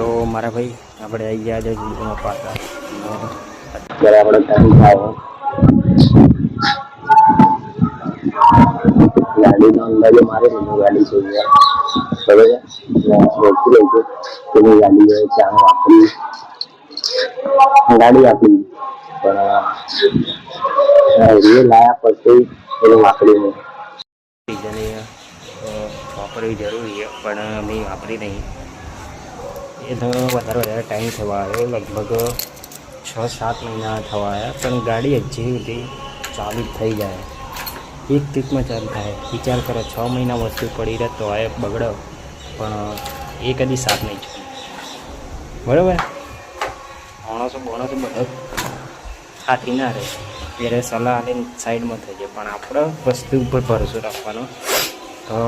તો મારા ભાઈ આપણે આવી ગયા છે જૂનો પાછા અત્યારે આપણે ટાઈમ થાય ગાડીનો અંદાજો મારે એની ગાડી છે બરાબર ઓળખી લઉં છું એની ગાડી છે ત્યાં આપણી ગાડી આપી પણ એ લાયા પછી એનું વાપરી નહીં ડીઝલ વાપરવી જરૂરી છે પણ મેં વાપરી નહીં એ તો વધારે ટાઈમ થવા આવ્યો લગભગ 6-7 મહિના થવા આવ્યા પણ ગાડી હજી સુધી ચાલુ થઈ જાય એક ટ્રીપમાં ચાલુ થાય વિચાર કરો 6 મહિના વસ્તુ પડી રહે તો આ બગડો પણ એ કદી સાફ નહીં થાય બરાબર માણસો બધા હાથી ના રહે ત્યારે સલાહ આવીને સાઈડમાં થઈ જાય પણ આપણે વસ્તુ ઉપર ભરોસો રાખવાનો તો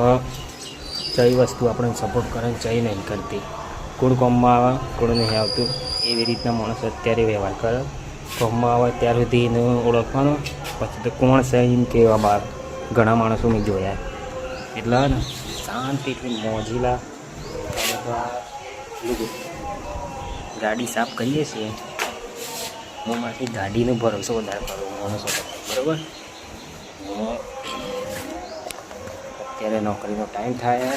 કઈ વસ્તુ આપણને સપોર્ટ કરે કઈ નહીં કરતી કોણ કોમમાં આવે કોણ નહીં આવતું એવી રીતના માણસ અત્યારે વ્યવહાર કરે કોમમાં આવે ત્યાર સુધી એને ઓળખવાનો પછી તો કોણ છે એમ કહેવા બહાર ઘણા માણસો મેં જોયા એટલે ને શાંતિથી મોજીલા ગાડી સાફ કરીએ છીએ હું મારી ગાડીનો ભરોસો વધારે કરું માણસો બરાબર અત્યારે નોકરીનો ટાઈમ થાય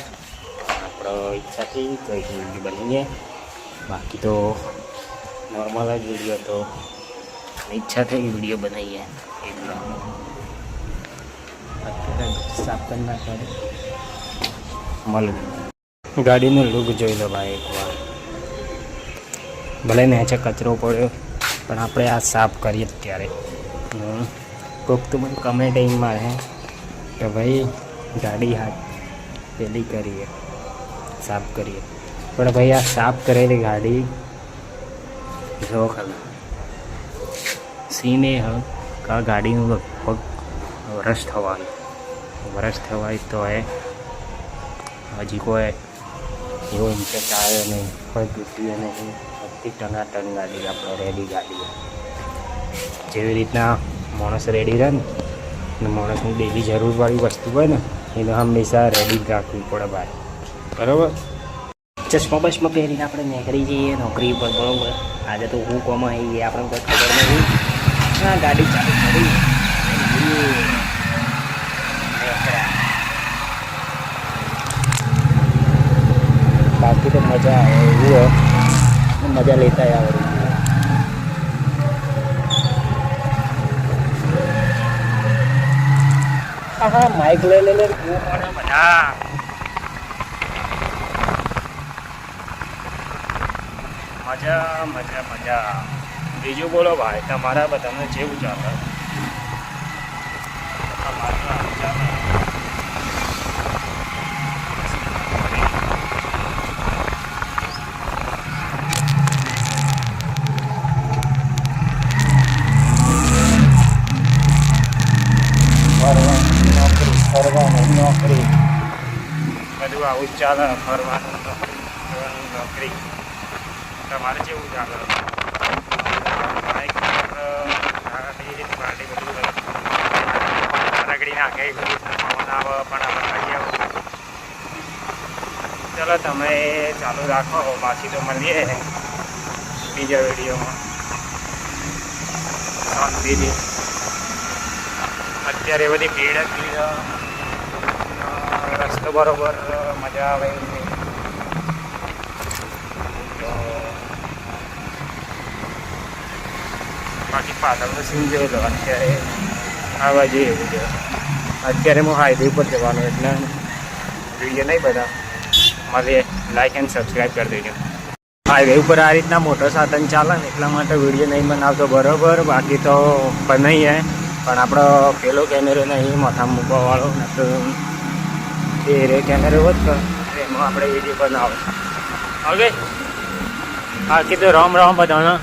આપણો ઈચ્છાથી કંઈક વિડીયો બનીએ બાકી તો નોર્મલ જ વિડીયો તો ઈચ્છા થઈ વિડીયો બનાવીએ એટલે અત્યારે સાફ કરી નાખવાનું મળું ગાડીનો લુક જોઈ લો ભાઈ એકવાર ભલે નીચે કચરો પડ્યો પણ આપણે આ સાફ કરીએ ત્યારે કોઈક તો મને કમેન્ટિંગમાં હે કે ભાઈ ગાડી હાથ પેલી કરીએ સાફ કરીએ પણ ભાઈ આ સાફ કરેલી ગાડી જો ખાલી સીને આ ગાડીનું લગભગ વરસ થવાય તો એ હજી કોઈ એવો ઇન્ટરેસ્ટ આવ્યો નહીં કોઈ તૂટ્યું નહીં બધી ટનાટન ગાડી આપણે રેડી ગાડી જેવી રીતના માણસ રેડી રહે ને માણસની ડેલી જરૂરવાળી વસ્તુ હોય ને એને હંમેશા રેડી જ રાખવી પડે ભાઈ બરાબર ચશ્મા બસમાં પહેરીને આપણે નીકળી જઈએ નોકરી પર બરાબર આજે તો હું કોમાં આવી ગઈ આપણને કોઈ ખબર નથી હા ગાડી ચાલુ કરી બાકી તો મજા આવે એવું મજા લેતા આવડે હા માઇક લઈ લે મજા બીજું બોલો ભાઈ તમારા બધાને જેવું ચાલે નોકરી બધું આવું જ ચાલે ફરવાનું નોકરી તમારે જેવું ચાલે રગડી નાખે પવન આવે પણ આપણે ચલો તમે ચાલુ રાખો પાછી તો મળીએ બીજા વિડીયોમાં શાંતિથી અત્યારે બધી ભીડ હતી રસ્તો બરોબર મજા આવે બાકી પાછળનો સીન જોઈ લો અત્યારે આવા જઈએ અત્યારે હું હાઈવે ઉપર જવાનું એટલે વિડીયો નહીં બધા મળીએ લાઈક એન્ડ સબસ્ક્રાઈબ કરી દેજો હાઈવે ઉપર આ રીતના મોટો સાધન ચાલે ને એટલા માટે વિડીયો નહીં બનાવતો બરાબર બાકી તો બનાવીએ પણ આપણો પેલો કેમેરો નહીં માથા મૂકવાવાળો ને તો એ રે કેમેરો હોત તો એમાં આપણે વિડીયો બનાવો ઓકે બાકી તો રામ બધાના